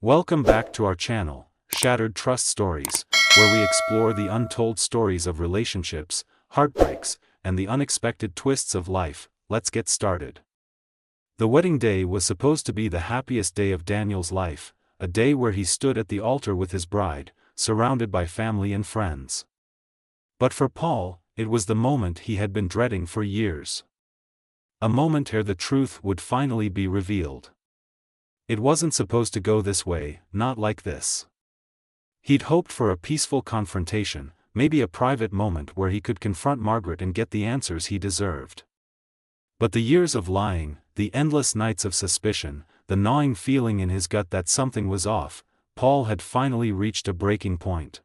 Welcome back to our channel, Shattered Trust Stories, where we explore the untold stories of relationships, heartbreaks, and the unexpected twists of life. Let's get started. The wedding day was supposed to be the happiest day of Daniel's life, a day where he stood at the altar with his bride, surrounded by family and friends. But for Paul, it was the moment he had been dreading for years. A moment ere the truth would finally be revealed. It wasn't supposed to go this way, not like this. He'd hoped for a peaceful confrontation, maybe a private moment where he could confront Margaret and get the answers he deserved. But the years of lying, the endless nights of suspicion, the gnawing feeling in his gut that something was off, Paul had finally reached a breaking point.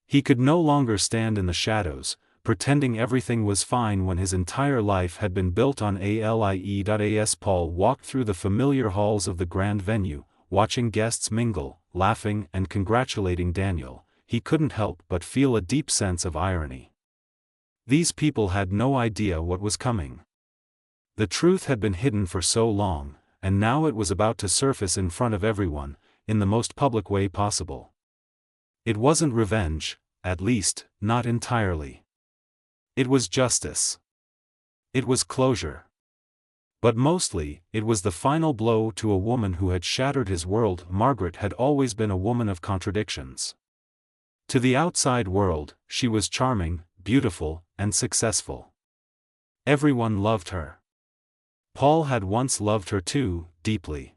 He could no longer stand in the shadows, pretending everything was fine when his entire life had been built on as Paul walked through the familiar halls of the grand venue, watching guests mingle, laughing and congratulating Daniel. He couldn't help but feel a deep sense of irony. These people had no idea what was coming. The truth had been hidden for so long, and now it was about to surface in front of everyone, in the most public way possible. It wasn't revenge, at least, not entirely. It was justice. It was closure. But mostly, it was the final blow to a woman who had shattered his world. Margaret had always been a woman of contradictions. To the outside world, she was charming, beautiful, and successful. Everyone loved her. Paul had once loved her too, deeply.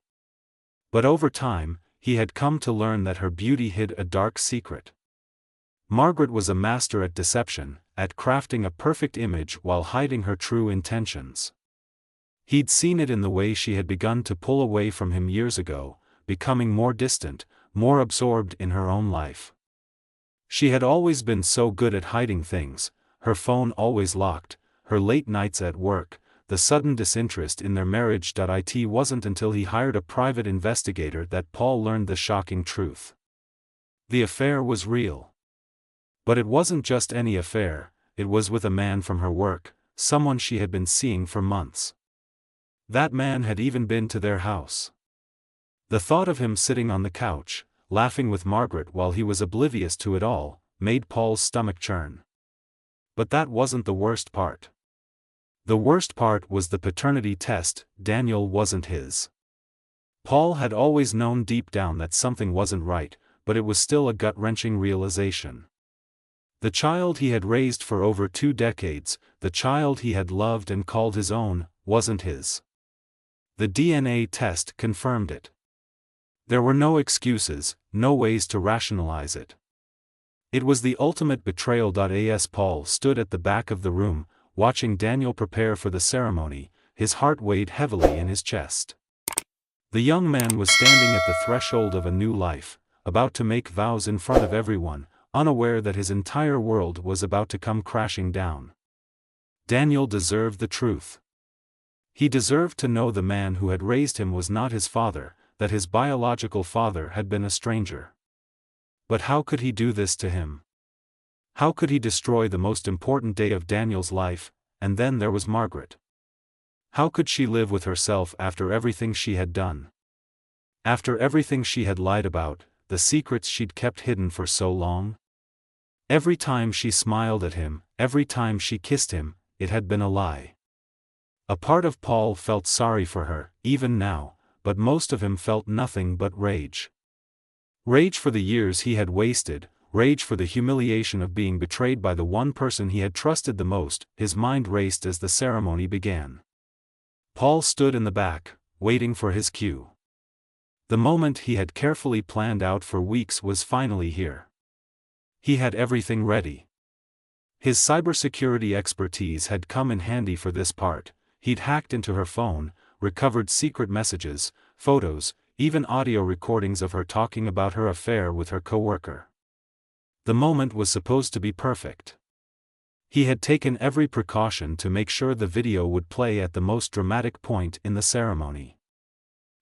But over time, he had come to learn that her beauty hid a dark secret. Margaret was a master at deception, at crafting a perfect image while hiding her true intentions. He'd seen it in the way she had begun to pull away from him years ago, becoming more distant, more absorbed in her own life. She had always been so good at hiding things, her phone always locked, her late nights at work, the sudden disinterest in their marriage. It wasn't until he hired a private investigator that Paul learned the shocking truth. The affair was real. But it wasn't just any affair, it was with a man from her work, someone she had been seeing for months. That man had even been to their house. The thought of him sitting on the couch, laughing with Margaret while he was oblivious to it all, made Paul's stomach churn. But that wasn't the worst part. The worst part was the paternity test. Daniel wasn't his. Paul had always known deep down that something wasn't right, but it was still a gut-wrenching realization. The child he had raised for over 2 decades, the child he had loved and called his own, wasn't his. The DNA test confirmed it. There were no excuses, no ways to rationalize it. It was the ultimate betrayal. As Paul stood at the back of the room, watching Daniel prepare for the ceremony, his heart weighed heavily in his chest. The young man was standing at the threshold of a new life, about to make vows in front of everyone, unaware that his entire world was about to come crashing down. Daniel deserved the truth. He deserved to know the man who had raised him was not his father, that his biological father had been a stranger. But how could he do this to him? How could he destroy the most important day of Daniel's life? And then there was Margaret. How could she live with herself after everything she had done? After everything she had lied about, the secrets she'd kept hidden for so long? Every time she smiled at him, every time she kissed him, it had been a lie. A part of Paul felt sorry for her, even now, but most of him felt nothing but rage. Rage for the years he had wasted, rage for the humiliation of being betrayed by the one person he had trusted the most. His mind raced as the ceremony began. Paul stood in the back, waiting for his cue. The moment he had carefully planned out for weeks was finally here. He had everything ready. His cybersecurity expertise had come in handy for this part. He'd hacked into her phone, recovered secret messages, photos, even audio recordings of her talking about her affair with her coworker. The moment was supposed to be perfect. He had taken every precaution to make sure the video would play at the most dramatic point in the ceremony.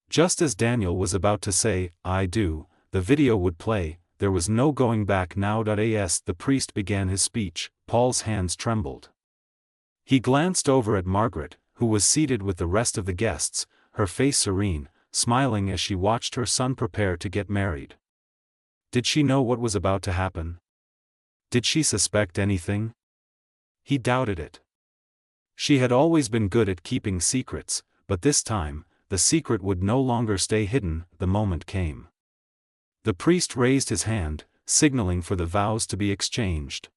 Just as Daniel was about to say, "I do," the video would play. There was no going back now. As the priest began his speech, Paul's hands trembled. He glanced over at Margaret, who was seated with the rest of the guests, her face serene, smiling as she watched her son prepare to get married. Did she know what was about to happen? Did she suspect anything? He doubted it. She had always been good at keeping secrets, but this time, the secret would no longer stay hidden. The moment came. The priest raised his hand, signaling for the vows to be exchanged.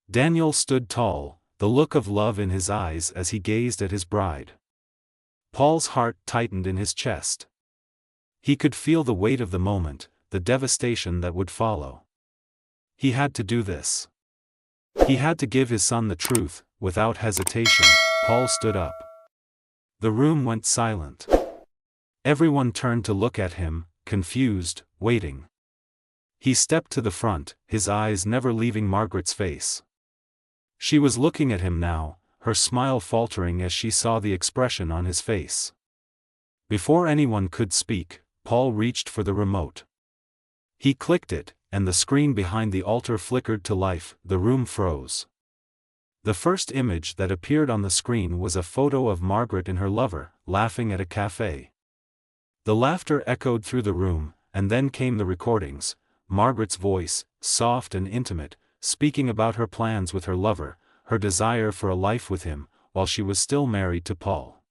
Daniel stood tall, the look of love in his eyes as he gazed at his bride. Paul's heart tightened in his chest. He could feel the weight of the moment, the devastation that would follow. He had to do this. He had to give his son the truth. Without hesitation, Paul stood up. The room went silent. Everyone turned to look at him, confused, waiting. He stepped to the front, his eyes never leaving Margaret's face. She was looking at him now, her smile faltering as she saw the expression on his face. Before anyone could speak, Paul reached for the remote. He clicked it, and the screen behind the altar flickered to life. The room froze. The first image that appeared on the screen was a photo of Margaret and her lover, laughing at a cafe. The laughter echoed through the room, and then came the recordings, Margaret's voice, soft and intimate, speaking about her plans with her lover, her desire for a life with him, while she was still married to Paul.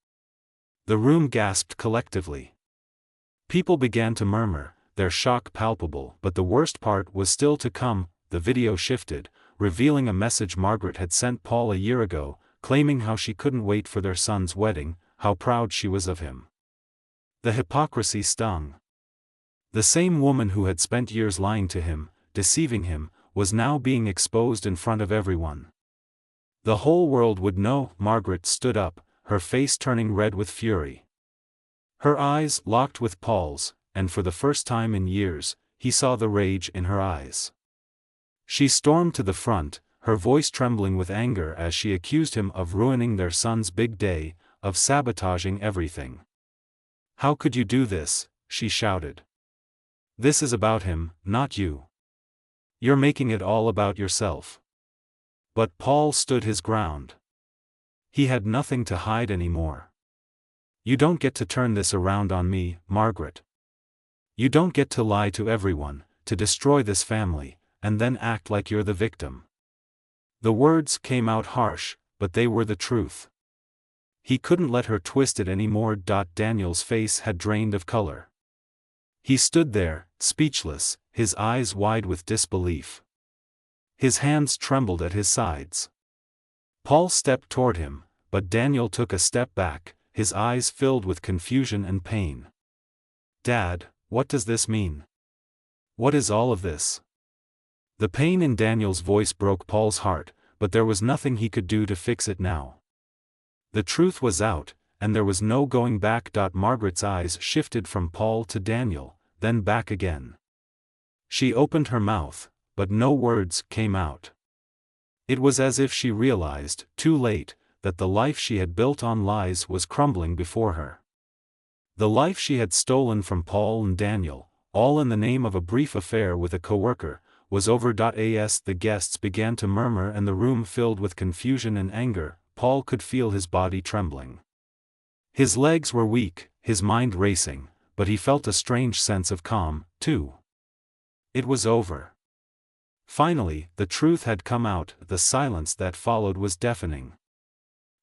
The room gasped collectively. People began to murmur, their shock palpable, but the worst part was still to come. The video shifted, revealing a message Margaret had sent Paul a year ago, claiming how she couldn't wait for their son's wedding, how proud she was of him. The hypocrisy stung. The same woman who had spent years lying to him, deceiving him, was now being exposed in front of everyone. The whole world would know. Margaret stood up, her face turning red with fury. Her eyes locked with Paul's, and for the first time in years, he saw the rage in her eyes. She stormed to the front, her voice trembling with anger as she accused him of ruining their son's big day, of sabotaging everything. "How could you do this?" she shouted. "This is about him, not you. You're making it all about yourself." But Paul stood his ground. He had nothing to hide anymore. "You don't get to turn this around on me, Margaret. You don't get to lie to everyone, to destroy this family, and then act like you're the victim." The words came out harsh, but they were the truth. He couldn't let her twist it anymore. Daniel's face had drained of color. He stood there, speechless, his eyes wide with disbelief. His hands trembled at his sides. Paul stepped toward him, but Daniel took a step back, his eyes filled with confusion and pain. "Dad, what does this mean? What is all of this?" The pain in Daniel's voice broke Paul's heart, but there was nothing he could do to fix it now. The truth was out, and there was no going back. Margaret's eyes shifted from Paul to Daniel, then back again. She opened her mouth, but no words came out. It was as if she realized, too late, that the life she had built on lies was crumbling before her. The life she had stolen from Paul and Daniel, all in the name of a brief affair with a coworker, was over. As the guests began to murmur and the room filled with confusion and anger, Paul could feel his body trembling. His legs were weak, his mind racing, but he felt a strange sense of calm, too. It was over. Finally, the truth had come out. The silence that followed was deafening.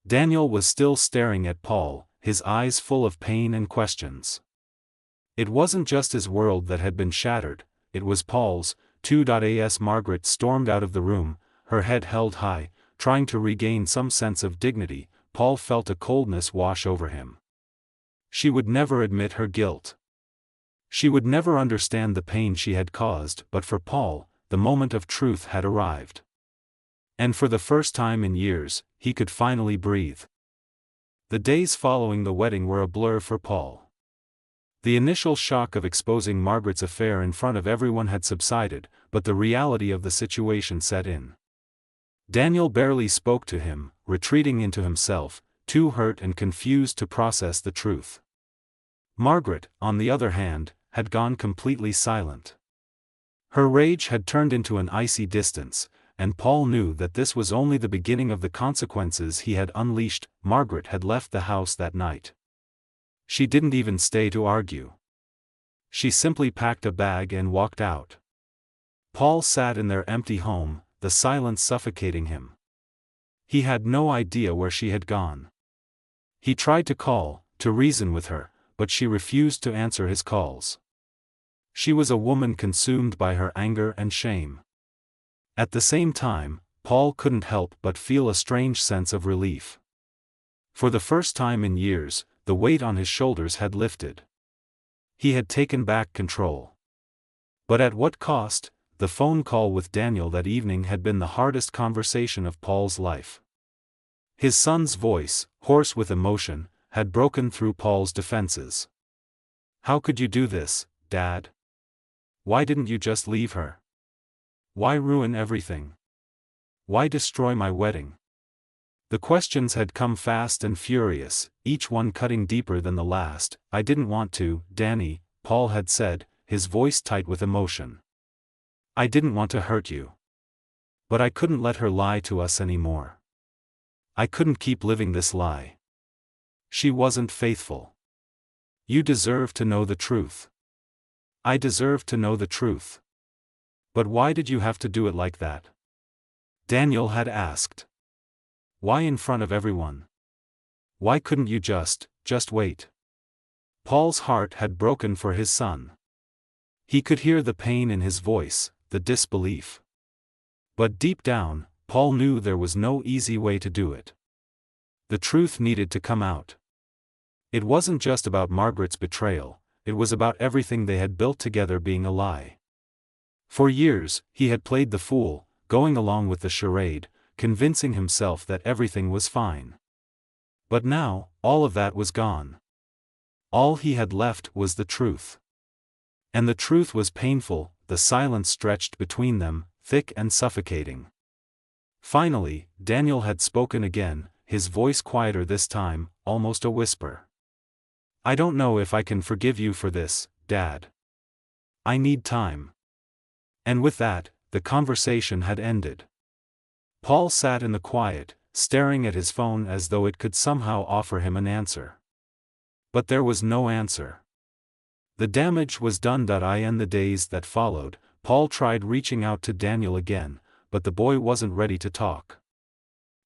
Daniel was still staring at Paul, his eyes full of pain and questions. It wasn't just his world that had been shattered, it was Paul's, too. As Margaret stormed out of the room, her head held high, trying to regain some sense of dignity, Paul felt a coldness wash over him. She would never admit her guilt. She would never understand the pain she had caused, but for Paul, the moment of truth had arrived. And for the first time in years, he could finally breathe. The days following the wedding were a blur for Paul. The initial shock of exposing Margaret's affair in front of everyone had subsided, but the reality of the situation set in. Daniel barely spoke to him, retreating into himself, too hurt and confused to process the truth. Margaret, on the other hand, had gone completely silent. Her rage had turned into an icy distance, and Paul knew that this was only the beginning of the consequences he had unleashed. Margaret had left the house that night. She didn't even stay to argue. She simply packed a bag and walked out. Paul sat in their empty home, the silence suffocating him. He had no idea where she had gone. He tried to call, to reason with her, but she refused to answer his calls. She was a woman consumed by her anger and shame. At the same time, Paul couldn't help but feel a strange sense of relief. For the first time in years, the weight on his shoulders had lifted. He had taken back control. But at what cost? The phone call with Daniel that evening had been the hardest conversation of Paul's life. His son's voice, hoarse with emotion, had broken through Paul's defenses. "How could you do this, Dad? Why didn't you just leave her? Why ruin everything? Why destroy my wedding?" The questions had come fast and furious, each one cutting deeper than the last. "I didn't want to, Danny," Paul had said, his voice tight with emotion. "I didn't want to hurt you. But I couldn't let her lie to us anymore. I couldn't keep living this lie. She wasn't faithful. You deserve to know the truth. I deserve to know the truth. But why did you have to do it like that?" Daniel had asked. "Why in front of everyone? Why couldn't you just wait?" Paul's heart had broken for his son. He could hear the pain in his voice, the disbelief. But deep down, Paul knew there was no easy way to do it. The truth needed to come out. It wasn't just about Margaret's betrayal, it was about everything they had built together being a lie. For years, he had played the fool, going along with the charade, convincing himself that everything was fine. But now, all of that was gone. All he had left was the truth. And the truth was painful, the silence stretched between them, thick and suffocating. Finally, Daniel had spoken again, his voice quieter this time, almost a whisper. "I don't know if I can forgive you for this, Dad. I need time." And with that, the conversation had ended. Paul sat in the quiet, staring at his phone as though it could somehow offer him an answer. But there was no answer. The damage was done. In the days that followed, Paul tried reaching out to Daniel again, but the boy wasn't ready to talk.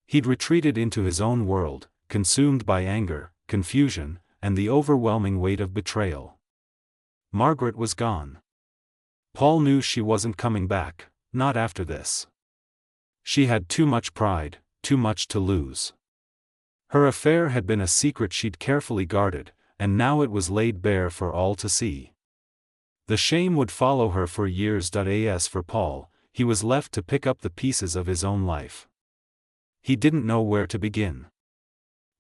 He'd retreated into his own world, consumed by anger, confusion, and the overwhelming weight of betrayal. Margaret was gone. Paul knew she wasn't coming back, not after this. She had too much pride, too much to lose. Her affair had been a secret she'd carefully guarded, and now it was laid bare for all to see. The shame would follow her for years. As for Paul, he was left to pick up the pieces of his own life. He didn't know where to begin.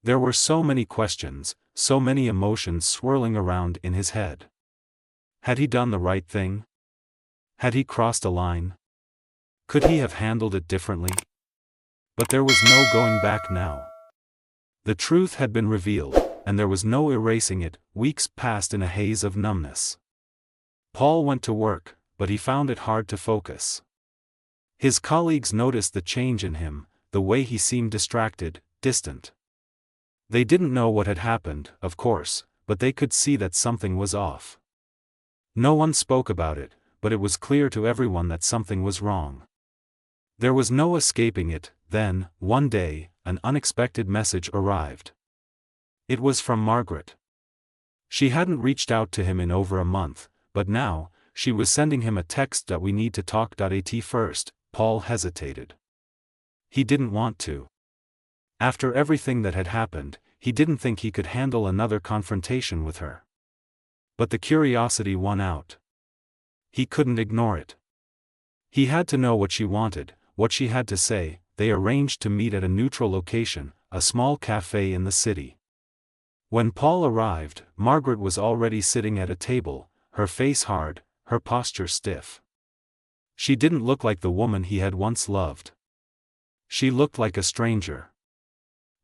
There were so many questions, so many emotions swirling around in his head. Had he done the right thing? Had he crossed a line? Could he have handled it differently? But there was no going back now. The truth had been revealed, and there was no erasing it. Weeks passed in a haze of numbness. Paul went to work, but he found it hard to focus. His colleagues noticed the change in him, the way he seemed distracted, distant. They didn't know what had happened, of course, but they could see that something was off. No one spoke about it, but it was clear to everyone that something was wrong. There was no escaping it. Then, one day, an unexpected message arrived. It was from Margaret. She hadn't reached out to him in over a month, but now, she was sending him a text that "We need to talk." At first, Paul hesitated. He didn't want to. After everything that had happened, he didn't think he could handle another confrontation with her. But the curiosity won out. He couldn't ignore it. He had to know what she wanted, what she had to say. They arranged to meet at a neutral location, a small cafe in the city. When Paul arrived, Margaret was already sitting at a table, her face hard, her posture stiff. She didn't look like the woman he had once loved. She looked like a stranger.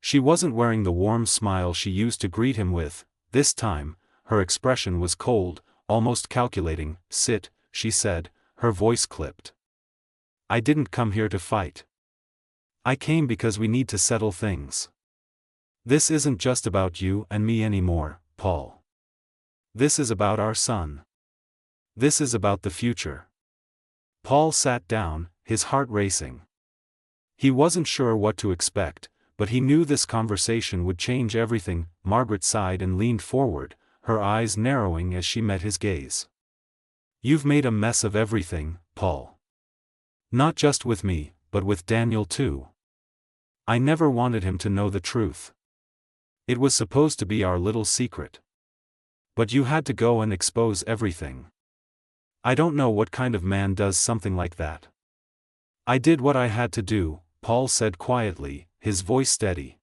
She wasn't wearing the warm smile she used to greet him with. This time, her expression was cold, almost calculating. "Sit," she said, her voice clipped. "I didn't come here to fight. I came because we need to settle things. This isn't just about you and me anymore, Paul. This is about our son. This is about the future. Paul sat down, his heart racing. He wasn't sure what to expect, but he knew this conversation would change everything. Margaret sighed and leaned forward, her eyes narrowing as she met his gaze. You've made a mess of everything, Paul. Not just with me, but with Daniel too. I never wanted him to know the truth. It was supposed to be our little secret. But you had to go and expose everything. I don't know what kind of man does something like that. I did what I had to do, Paul said quietly, his voice steady.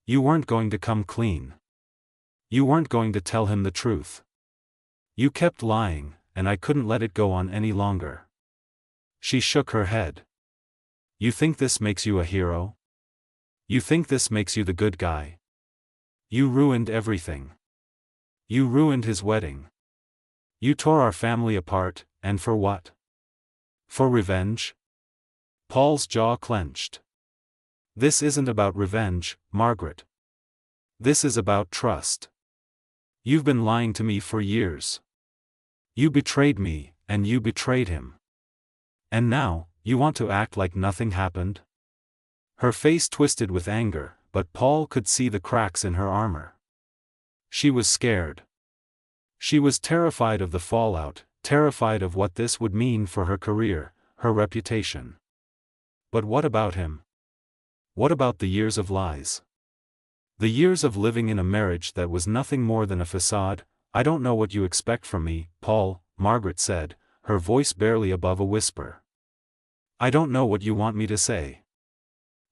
You weren't going to come clean. You weren't going to tell him the truth. You kept lying, and I couldn't let it go on any longer. She shook her head. You think this makes you a hero? You think this makes you the good guy? You ruined everything. You ruined his wedding. You tore our family apart, and for what? For revenge? Paul's jaw clenched. This isn't about revenge, Margaret. This is about trust. You've been lying to me for years. You betrayed me, and you betrayed him. And now, you want to act like nothing happened? Her face twisted with anger, but Paul could see the cracks in her armor. She was scared. She was terrified of the fallout, terrified of what this would mean for her career, her reputation. But what about him? What about the years of lies? The years of living in a marriage that was nothing more than a facade? I don't know what you expect from me, Paul, Margaret said, her voice barely above a whisper. I don't know what you want me to say.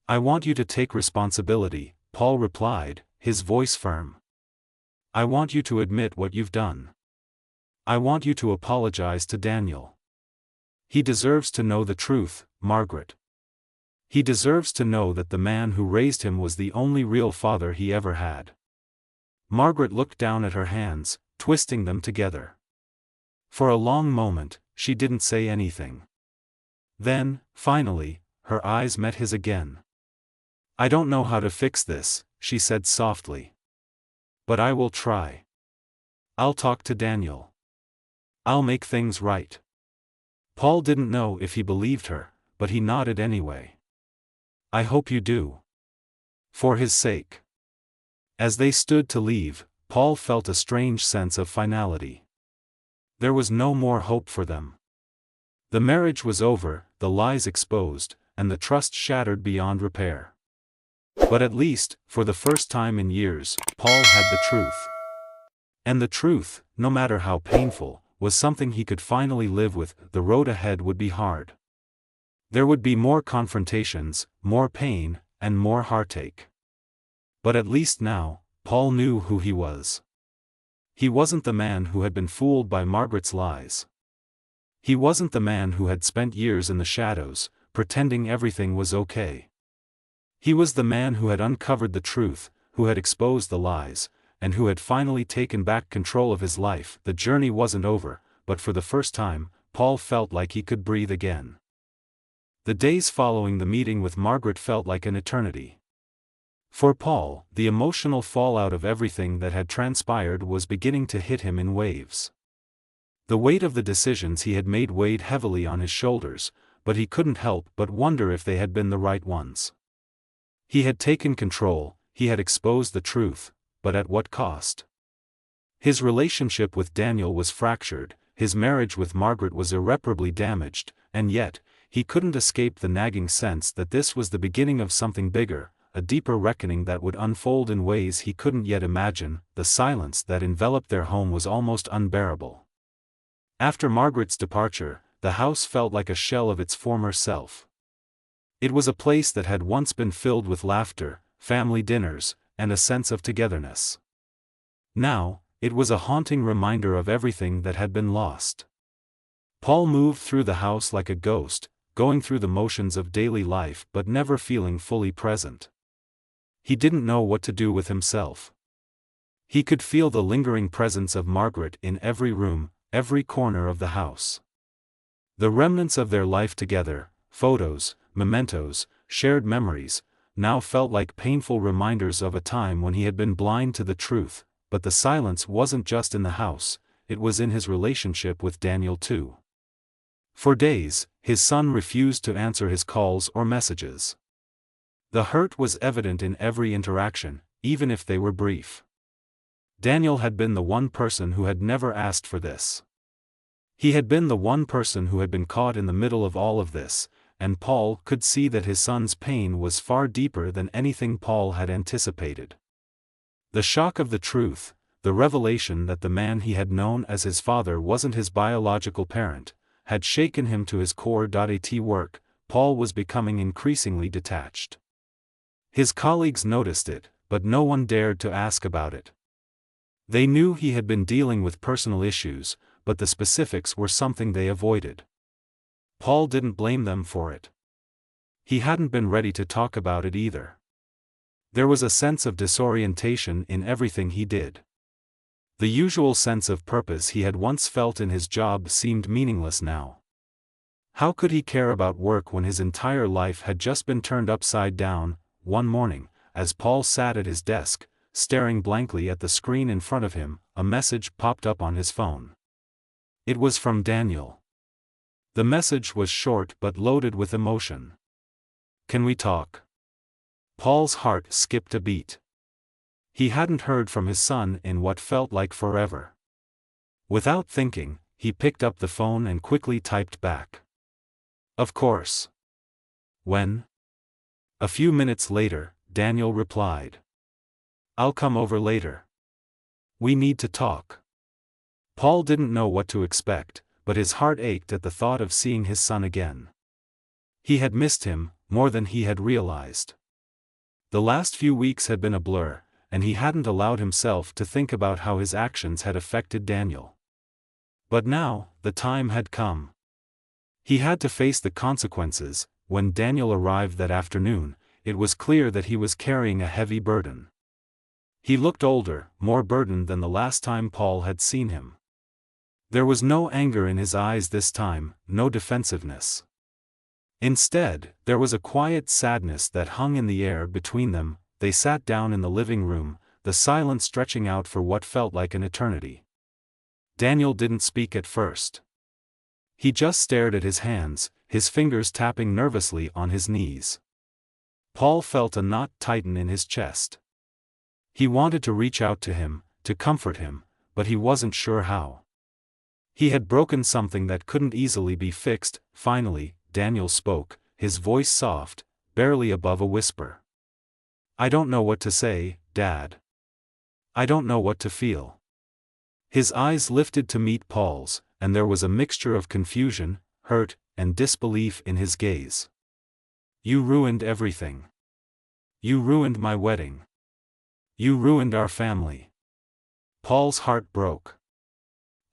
I want you to take responsibility, Paul replied, his voice firm. I want you to admit what you've done. I want you to apologize to Daniel. He deserves to know the truth, Margaret. He deserves to know that the man who raised him was the only real father he ever had. Margaret looked down at her hands, twisting them together. For a long moment, she didn't say anything. Then, finally, her eyes met his again. I don't know how to fix this, she said softly. But I will try. I'll talk to Daniel. I'll make things right. Paul didn't know if he believed her, but he nodded anyway. I hope you do. For his sake. As they stood to leave, Paul felt a strange sense of finality. There was no more hope for them. The marriage was over, the lies exposed, and the trust shattered beyond repair. But at least, for the first time in years, Paul had the truth. And the truth, no matter how painful, was something he could finally live with. The road ahead would be hard. There would be more confrontations, more pain, and more heartache. But at least now, Paul knew who he was. He wasn't the man who had been fooled by Margaret's lies. He wasn't the man who had spent years in the shadows, pretending everything was okay. He was the man who had uncovered the truth, who had exposed the lies, and who had finally taken back control of his life. The journey wasn't over, but for the first time, Paul felt like he could breathe again. The days following the meeting with Margaret felt like an eternity. For Paul, the emotional fallout of everything that had transpired was beginning to hit him in waves. The weight of the decisions he had made weighed heavily on his shoulders, but he couldn't help but wonder if they had been the right ones. He had taken control, he had exposed the truth, but at what cost? His relationship with Daniel was fractured, his marriage with Margaret was irreparably damaged, and yet, he couldn't escape the nagging sense that this was the beginning of something bigger, a deeper reckoning that would unfold in ways he couldn't yet imagine. The silence that enveloped their home was almost unbearable. After Margaret's departure, the house felt like a shell of its former self. It was a place that had once been filled with laughter, family dinners, and a sense of togetherness. Now, it was a haunting reminder of everything that had been lost. Paul moved through the house like a ghost, going through the motions of daily life but never feeling fully present. He didn't know what to do with himself. He could feel the lingering presence of Margaret in every room, every corner of the house. The remnants of their life together, photos, mementos, shared memories, now felt like painful reminders of a time when he had been blind to the truth, but the silence wasn't just in the house, it was in his relationship with Daniel too. For days, his son refused to answer his calls or messages. The hurt was evident in every interaction, even if they were brief. Daniel had been the one person who had never asked for this. He had been the one person who had been caught in the middle of all of this, and Paul could see that his son's pain was far deeper than anything Paul had anticipated. The shock of the truth, the revelation that the man he had known as his father wasn't his biological parent, had shaken him to his core. At work, Paul was becoming increasingly detached. His colleagues noticed it, but no one dared to ask about it. They knew he had been dealing with personal issues, but the specifics were something they avoided. Paul didn't blame them for it. He hadn't been ready to talk about it either. There was a sense of disorientation in everything he did. The usual sense of purpose he had once felt in his job seemed meaningless now. How could he care about work when his entire life had just been turned upside down? One morning, as Paul sat at his desk, staring blankly at the screen in front of him, a message popped up on his phone. It was from Daniel. The message was short but loaded with emotion. "Can we talk?" Paul's heart skipped a beat. He hadn't heard from his son in what felt like forever. Without thinking, he picked up the phone and quickly typed back, "Of course." "When?" A few minutes later, Daniel replied, "I'll come over later. We need to talk." Paul didn't know what to expect, but his heart ached at the thought of seeing his son again. He had missed him, more than he had realized. The last few weeks had been a blur, and he hadn't allowed himself to think about how his actions had affected Daniel. But now, the time had come. He had to face the consequences. When Daniel arrived that afternoon, it was clear that he was carrying a heavy burden. He looked older, more burdened than the last time Paul had seen him. There was no anger in his eyes this time, no defensiveness. Instead, there was a quiet sadness that hung in the air between them. They sat down in the living room, the silence stretching out for what felt like an eternity. Daniel didn't speak at first. He just stared at his hands, his fingers tapping nervously on his knees. Paul felt a knot tighten in his chest. He wanted to reach out to him, to comfort him, but he wasn't sure how. He had broken something that couldn't easily be fixed. Finally, Daniel spoke, his voice soft, barely above a whisper. "I don't know what to say, Dad. I don't know what to feel." His eyes lifted to meet Paul's, and there was a mixture of confusion, hurt, and disbelief in his gaze. "You ruined everything. You ruined my wedding. You ruined our family." Paul's heart broke.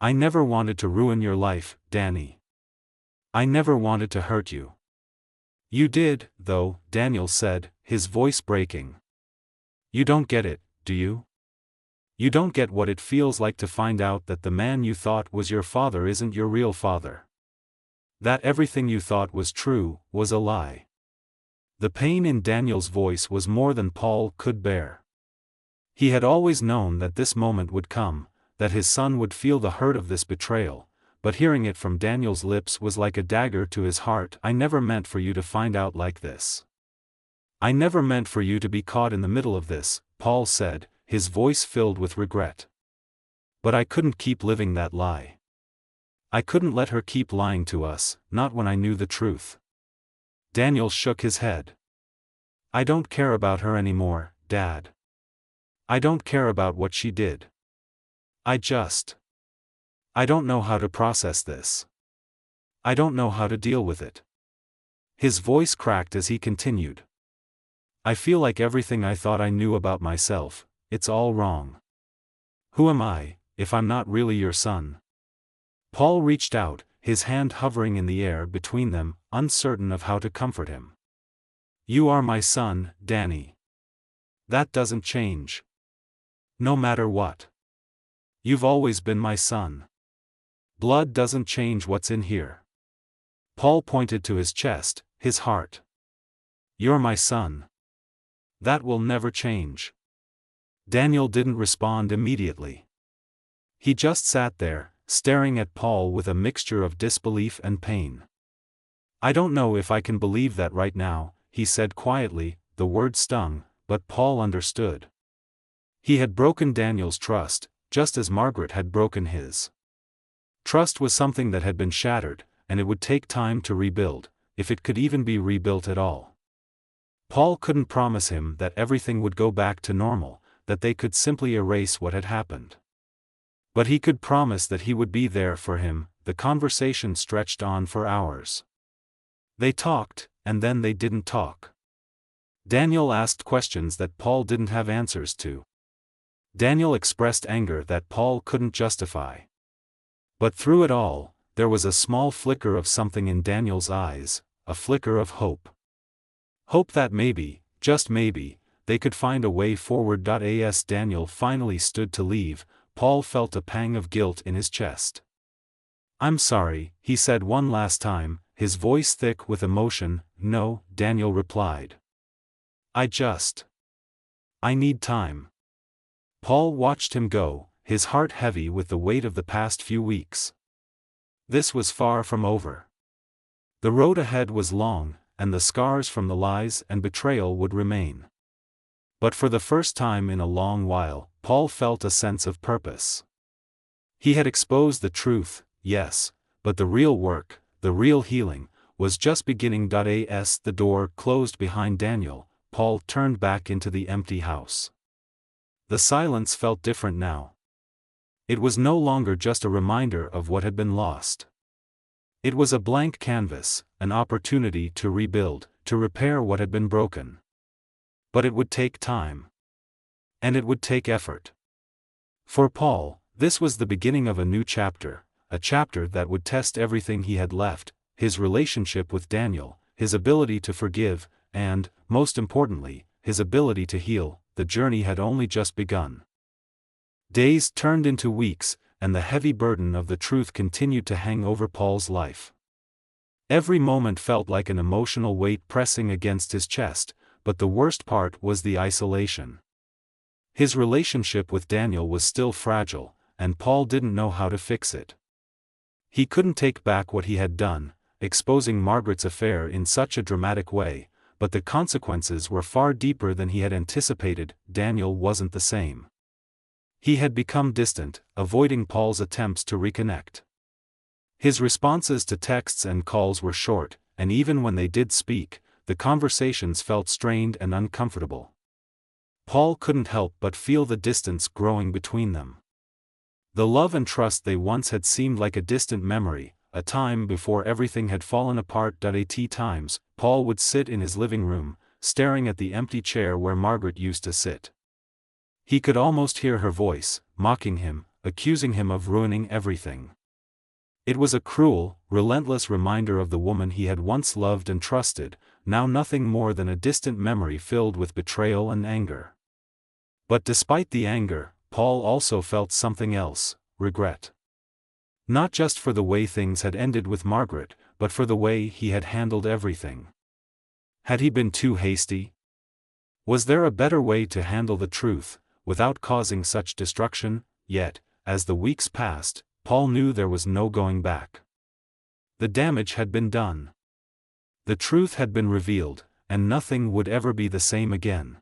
"I never wanted to ruin your life, Danny. I never wanted to hurt you." "You did, though," Daniel said, his voice breaking. "You don't get it, do you? You don't get what it feels like to find out that the man you thought was your father isn't your real father. That everything you thought was true, was a lie." The pain in Daniel's voice was more than Paul could bear. He had always known that this moment would come, that his son would feel the hurt of this betrayal, but hearing it from Daniel's lips was like a dagger to his heart. "I never meant for you to find out like this. I never meant for you to be caught in the middle of this," Paul said, his voice filled with regret. "But I couldn't keep living that lie. I couldn't let her keep lying to us, not when I knew the truth." Daniel shook his head. "I don't care about her anymore, Dad. I don't care about what she did. I don't know how to process this. I don't know how to deal with it." His voice cracked as he continued. "I feel like everything I thought I knew about myself, it's all wrong. Who am I, if I'm not really your son?" Paul reached out, his hand hovering in the air between them, uncertain of how to comfort him. "You are my son, Danny. That doesn't change. No matter what. You've always been my son. Blood doesn't change what's in here." Paul pointed to his chest, his heart. "You're my son. That will never change." Daniel didn't respond immediately. He just sat there, staring at Paul with a mixture of disbelief and pain. "I don't know if I can believe that right now," he said quietly. The word stung, but Paul understood. He had broken Daniel's trust, just as Margaret had broken his. Trust was something that had been shattered, and it would take time to rebuild, if it could even be rebuilt at all. Paul couldn't promise him that everything would go back to normal, that they could simply erase what had happened. But he could promise that he would be there for him. The conversation stretched on for hours. They talked, and then they didn't talk. Daniel asked questions that Paul didn't have answers to. Daniel expressed anger that Paul couldn't justify. But through it all, there was a small flicker of something in Daniel's eyes, a flicker of hope. Hope that maybe, just maybe, they could find a way forward. As Daniel finally stood to leave, Paul felt a pang of guilt in his chest. "I'm sorry," he said one last time, his voice thick with emotion. "No," Daniel replied. I need time." Paul watched him go, his heart heavy with the weight of the past few weeks. This was far from over. The road ahead was long, and the scars from the lies and betrayal would remain. But for the first time in a long while, Paul felt a sense of purpose. He had exposed the truth, yes, but the real work, the real healing, was just beginning. As the door closed behind Daniel, Paul turned back into the empty house. The silence felt different now. It was no longer just a reminder of what had been lost. It was a blank canvas, an opportunity to rebuild, to repair what had been broken. But it would take time. And it would take effort. For Paul, this was the beginning of a new chapter, a chapter that would test everything he had left, his relationship with Daniel, his ability to forgive, and, most importantly, his ability to heal. The journey had only just begun. Days turned into weeks, and the heavy burden of the truth continued to hang over Paul's life. Every moment felt like an emotional weight pressing against his chest, but the worst part was the isolation. His relationship with Daniel was still fragile, and Paul didn't know how to fix it. He couldn't take back what he had done, exposing Margaret's affair in such a dramatic way, but the consequences were far deeper than he had anticipated. Daniel wasn't the same. He had become distant, avoiding Paul's attempts to reconnect. His responses to texts and calls were short, and even when they did speak, the conversations felt strained and uncomfortable. Paul couldn't help but feel the distance growing between them. The love and trust they once had seemed like a distant memory, a time before everything had fallen apart. At times, Paul would sit in his living room, staring at the empty chair where Margaret used to sit. He could almost hear her voice, mocking him, accusing him of ruining everything. It was a cruel, relentless reminder of the woman he had once loved and trusted, now nothing more than a distant memory filled with betrayal and anger. But despite the anger, Paul also felt something else: regret. Not just for the way things had ended with Margaret, but for the way he had handled everything. Had he been too hasty? Was there a better way to handle the truth, without causing such destruction? Yet, as the weeks passed, Paul knew there was no going back. The damage had been done. The truth had been revealed, and nothing would ever be the same again.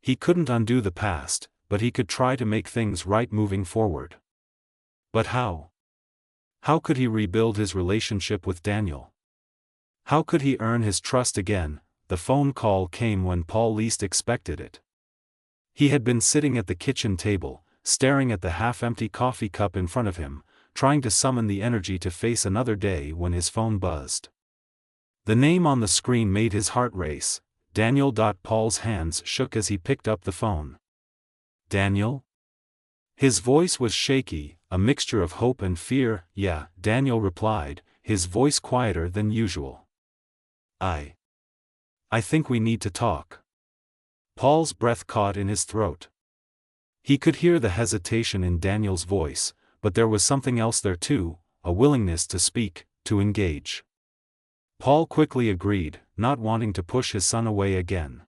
He couldn't undo the past, but he could try to make things right moving forward. But how? How could he rebuild his relationship with Daniel? How could he earn his trust again? The phone call came when Paul least expected it. He had been sitting at the kitchen table, staring at the half-empty coffee cup in front of him, trying to summon the energy to face another day when his phone buzzed. The name on the screen made his heart race: Daniel. Paul's hands shook as he picked up the phone. "Daniel?" His voice was shaky, a mixture of hope and fear. "Yeah," Daniel replied, his voice quieter than usual. I think we need to talk." Paul's breath caught in his throat. He could hear the hesitation in Daniel's voice, but there was something else there too, a willingness to speak, to engage. Paul quickly agreed, not wanting to push his son away again.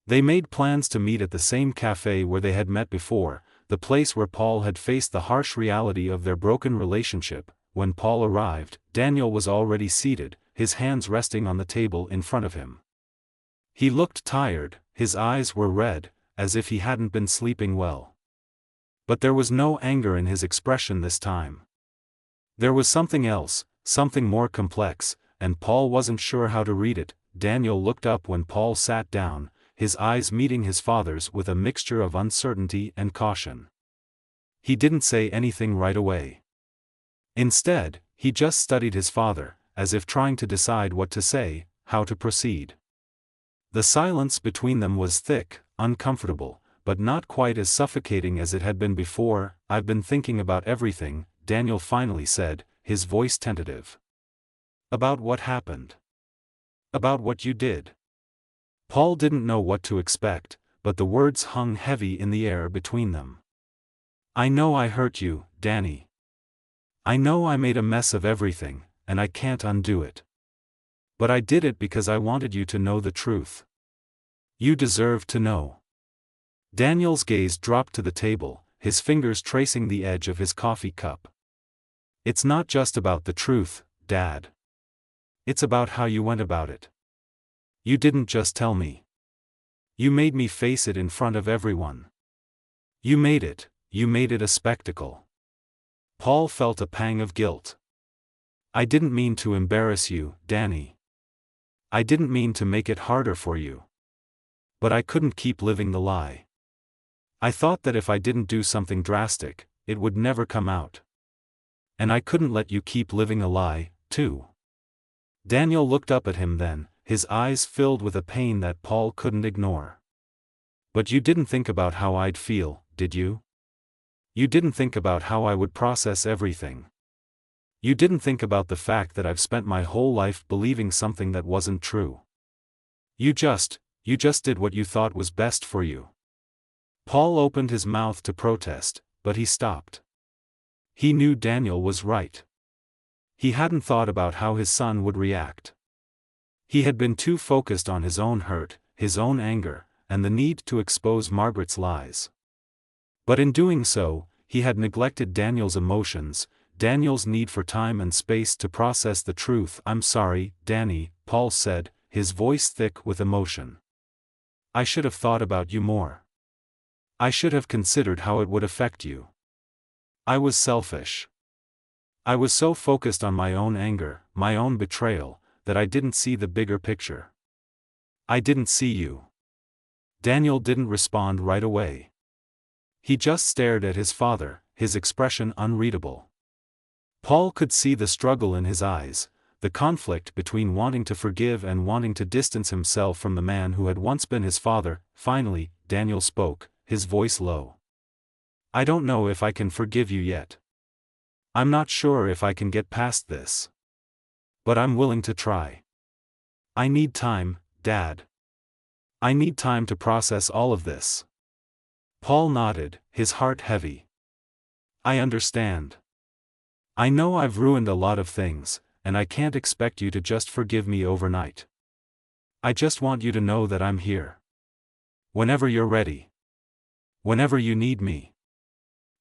They made plans to meet at the same cafe where they had met before, the place where Paul had faced the harsh reality of their broken relationship. When Paul arrived, Daniel was already seated, his hands resting on the table in front of him. He looked tired, his eyes were red, as if he hadn't been sleeping well. But there was no anger in his expression this time. There was something else, something more complex, and Paul wasn't sure how to read it. Daniel looked up when Paul sat down, his eyes meeting his father's with a mixture of uncertainty and caution. He didn't say anything right away. Instead, he just studied his father, as if trying to decide what to say, how to proceed. The silence between them was thick, uncomfortable, but not quite as suffocating as it had been before. "I've been thinking about everything," Daniel finally said, his voice tentative. "About what happened? About what you did?" Paul didn't know what to expect, but the words hung heavy in the air between them. "I know I hurt you, Danny. I know I made a mess of everything, and I can't undo it. But I did it because I wanted you to know the truth. You deserve to know." Daniel's gaze dropped to the table, his fingers tracing the edge of his coffee cup. "It's not just about the truth, Dad. It's about how you went about it. You didn't just tell me. You made me face it in front of everyone. You made it a spectacle." Paul felt a pang of guilt. "I didn't mean to embarrass you, Danny. I didn't mean to make it harder for you. But I couldn't keep living the lie. I thought that if I didn't do something drastic, it would never come out. And I couldn't let you keep living a lie, too." Daniel looked up at him then, his eyes filled with a pain that Paul couldn't ignore. "But you didn't think about how I'd feel, did you? You didn't think about how I would process everything. You didn't think about the fact that I've spent my whole life believing something that wasn't true. You just did what you thought was best for you." Paul opened his mouth to protest, but he stopped. He knew Daniel was right. He hadn't thought about how his son would react. He had been too focused on his own hurt, his own anger, and the need to expose Margaret's lies. But in doing so, he had neglected Daniel's emotions, Daniel's need for time and space to process the truth. "I'm sorry, Danny," Paul said, his voice thick with emotion. "I should have thought about you more. I should have considered how it would affect you. I was selfish. I was so focused on my own anger, my own betrayal, that I didn't see the bigger picture. I didn't see you." Daniel didn't respond right away. He just stared at his father, his expression unreadable. Paul could see the struggle in his eyes, the conflict between wanting to forgive and wanting to distance himself from the man who had once been his father. Finally, Daniel spoke, his voice low. "I don't know if I can forgive you yet. I'm not sure if I can get past this. But I'm willing to try. I need time, Dad. I need time to process all of this." Paul nodded, his heart heavy. "I understand. I know I've ruined a lot of things, and I can't expect you to just forgive me overnight. I just want you to know that I'm here. Whenever you're ready. Whenever you need me."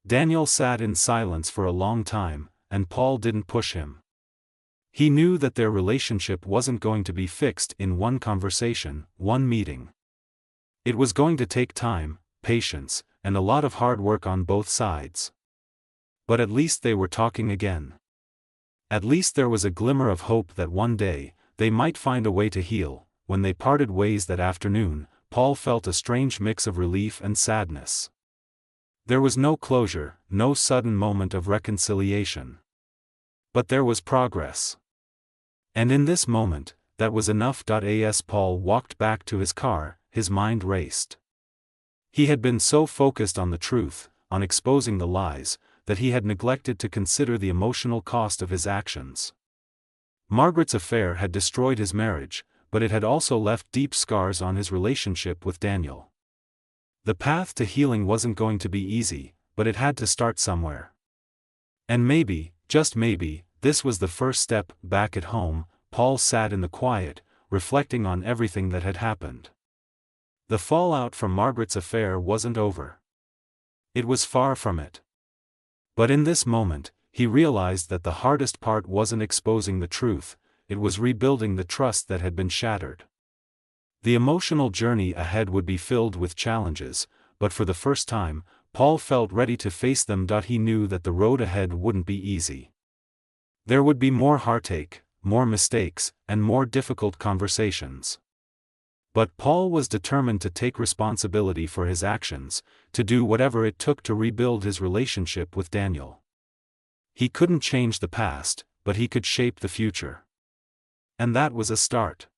Daniel sat in silence for a long time, and Paul didn't push him. He knew that their relationship wasn't going to be fixed in one conversation, one meeting. It was going to take time, patience, and a lot of hard work on both sides. But at least they were talking again. At least there was a glimmer of hope that one day, they might find a way to heal. When they parted ways that afternoon, Paul felt a strange mix of relief and sadness. There was no closure, no sudden moment of reconciliation. But there was progress. And in this moment, that was enough. As Paul walked back to his car, his mind raced. He had been so focused on the truth, on exposing the lies, that he had neglected to consider the emotional cost of his actions. Margaret's affair had destroyed his marriage, but it had also left deep scars on his relationship with Daniel. The path to healing wasn't going to be easy, but it had to start somewhere. And maybe, just maybe, this was the first step. Back at home, Paul sat in the quiet, reflecting on everything that had happened. The fallout from Margaret's affair wasn't over. It was far from it. But in this moment, he realized that the hardest part wasn't exposing the truth, it was rebuilding the trust that had been shattered. The emotional journey ahead would be filled with challenges, but for the first time, Paul felt ready to face them. He knew that the road ahead wouldn't be easy. There would be more heartache, more mistakes, and more difficult conversations. But Paul was determined to take responsibility for his actions, to do whatever it took to rebuild his relationship with Daniel. He couldn't change the past, but he could shape the future. And that was a start.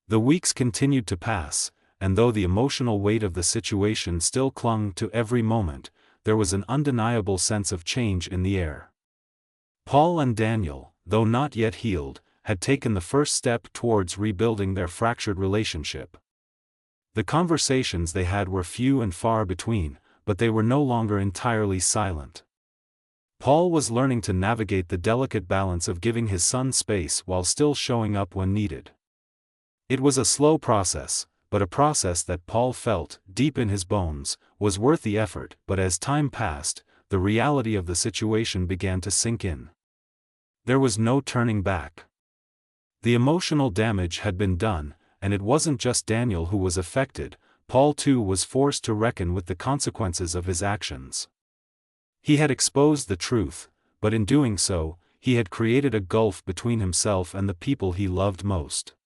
The weeks continued to pass, and though the emotional weight of the situation still clung to every moment, there was an undeniable sense of change in the air. Paul and Daniel, though not yet healed, had taken the first step towards rebuilding their fractured relationship. The conversations they had were few and far between, but they were no longer entirely silent. Paul was learning to navigate the delicate balance of giving his son space while still showing up when needed. It was a slow process, but a process that Paul felt, deep in his bones, was worth the effort. But as time passed, the reality of the situation began to sink in. There was no turning back. The emotional damage had been done, and it wasn't just Daniel who was affected. Paul too was forced to reckon with the consequences of his actions. He had exposed the truth, but in doing so, he had created a gulf between himself and the people he loved most.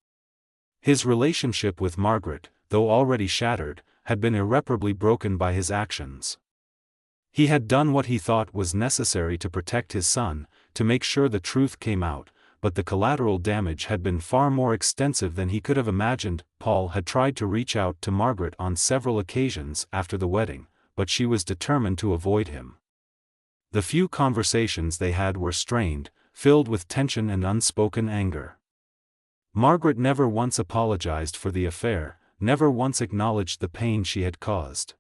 His relationship with Margaret, though already shattered, had been irreparably broken by his actions. He had done what he thought was necessary to protect his son, to make sure the truth came out, but the collateral damage had been far more extensive than he could have imagined. Paul had tried to reach out to Margaret on several occasions after the wedding, but she was determined to avoid him. The few conversations they had were strained, filled with tension and unspoken anger. Margaret never once apologized for the affair, never once acknowledged the pain she had caused.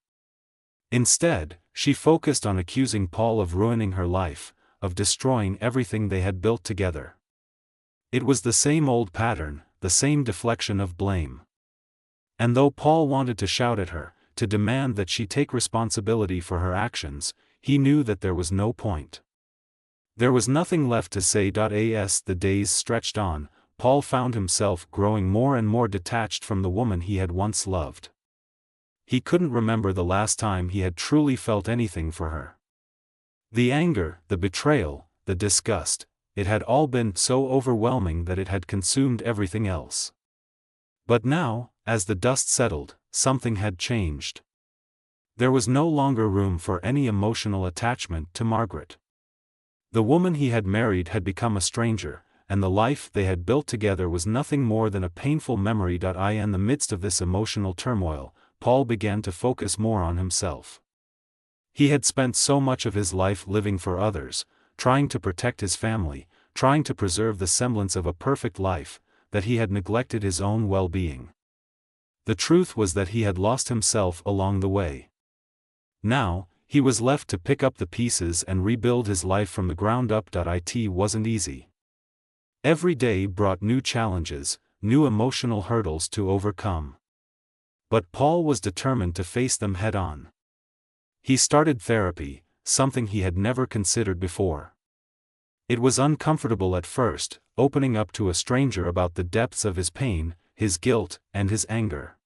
Instead, she focused on accusing Paul of ruining her life, of destroying everything they had built together. It was the same old pattern, the same deflection of blame. And though Paul wanted to shout at her, to demand that she take responsibility for her actions, he knew that there was no point. There was nothing left to say. As the days stretched on, Paul found himself growing more and more detached from the woman he had once loved. He couldn't remember the last time he had truly felt anything for her. The anger, the betrayal, the disgust, it had all been so overwhelming that it had consumed everything else. But now, as the dust settled, something had changed. There was no longer room for any emotional attachment to Margaret. The woman he had married had become a stranger, and the life they had built together was nothing more than a painful memory. In the midst of this emotional turmoil, Paul began to focus more on himself. He had spent so much of his life living for others, trying to protect his family, trying to preserve the semblance of a perfect life, that he had neglected his own well-being. The truth was that he had lost himself along the way. Now, he was left to pick up the pieces and rebuild his life from the ground up. It wasn't easy. Every day brought new challenges, new emotional hurdles to overcome. But Paul was determined to face them head-on. He started therapy, something he had never considered before. It was uncomfortable at first, opening up to a stranger about the depths of his pain, his guilt, and his anger.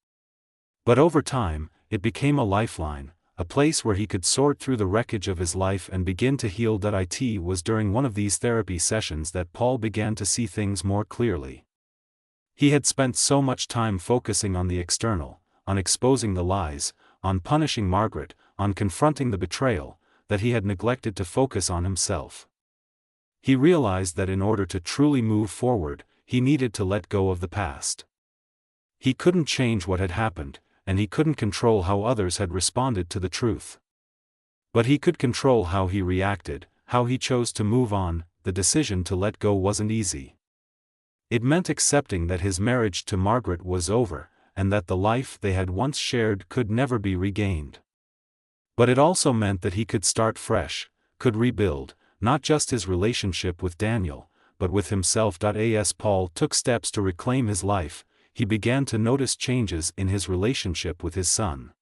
But over time, it became a lifeline, a place where he could sort through the wreckage of his life and begin to heal. It was during one of these therapy sessions that Paul began to see things more clearly. He had spent so much time focusing on the external, on exposing the lies, on punishing Margaret, on confronting the betrayal, that he had neglected to focus on himself. He realized that in order to truly move forward, he needed to let go of the past. He couldn't change what had happened, and he couldn't control how others had responded to the truth. But he could control how he reacted, how he chose to move on. The decision to let go wasn't easy. It meant accepting that his marriage to Margaret was over, and that the life they had once shared could never be regained. But it also meant that he could start fresh, could rebuild, not just his relationship with Daniel, but with himself. As Paul took steps to reclaim his life, he began to notice changes in his relationship with his son.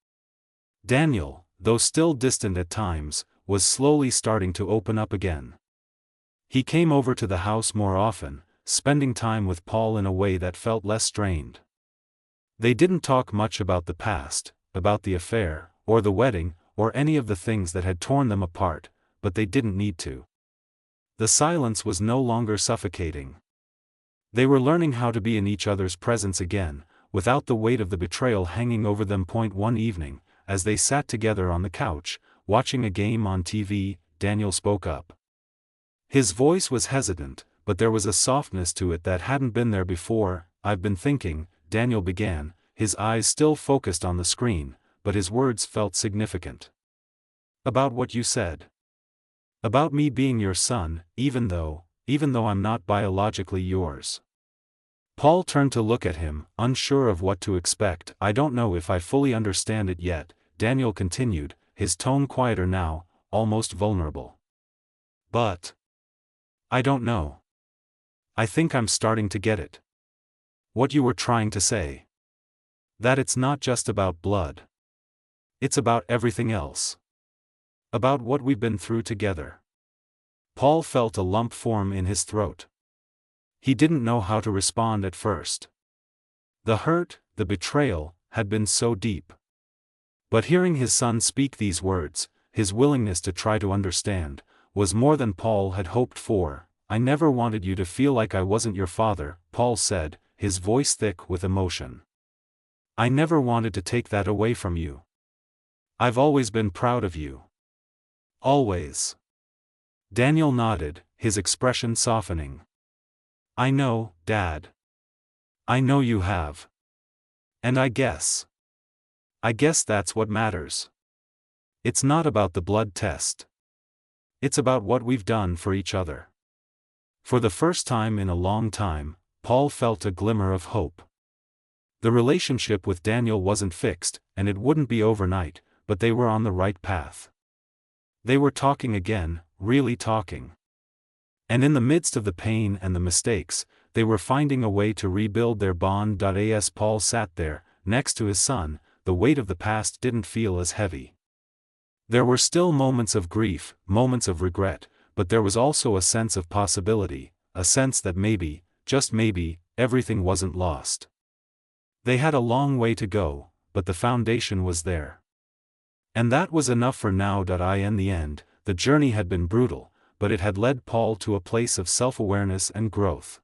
Daniel, though still distant at times, was slowly starting to open up again. He came over to the house more often, spending time with Paul in a way that felt less strained. They didn't talk much about the past, about the affair, or the wedding, or any of the things that had torn them apart, but they didn't need to. The silence was no longer suffocating. They were learning how to be in each other's presence again, without the weight of the betrayal hanging over them. One evening, as they sat together on the couch, watching a game on TV, Daniel spoke up. His voice was hesitant, but there was a softness to it that hadn't been there before. "I've been thinking," Daniel began, his eyes still focused on the screen, but his words felt significant. "About what you said. About me being your son, even though I'm not biologically yours." Paul turned to look at him, unsure of what to expect. "I don't know if I fully understand it yet," Daniel continued, his tone quieter now, almost vulnerable. "But I don't know. I think I'm starting to get it. What you were trying to say. That it's not just about blood. It's about everything else. About what we've been through together." Paul felt a lump form in his throat. He didn't know how to respond at first. The hurt, the betrayal, had been so deep. But hearing his son speak these words, his willingness to try to understand, was more than Paul had hoped for. "I never wanted you to feel like I wasn't your father," Paul said, his voice thick with emotion. "I never wanted to take that away from you. I've always been proud of you. Always." Daniel nodded, his expression softening. "I know, Dad. I know you have. And I guess that's what matters. It's not about the blood test. It's about what we've done for each other." For the first time in a long time, Paul felt a glimmer of hope. The relationship with Daniel wasn't fixed, and it wouldn't be overnight, but they were on the right path. They were talking again, really talking. And in the midst of the pain and the mistakes, they were finding a way to rebuild their bond. As Paul sat there, next to his son, the weight of the past didn't feel as heavy. There were still moments of grief, moments of regret, but there was also a sense of possibility, a sense that maybe, just maybe, everything wasn't lost. They had a long way to go, but the foundation was there. And that was enough for now. In the end, the journey had been brutal, but it had led Paul to a place of self-awareness and growth.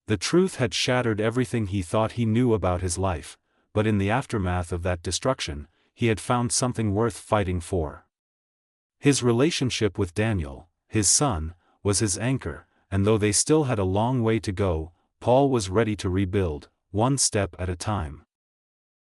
The truth had shattered everything he thought he knew about his life, but in the aftermath of that destruction, he had found something worth fighting for. His relationship with Daniel, his son, was his anchor, and though they still had a long way to go, Paul was ready to rebuild, one step at a time.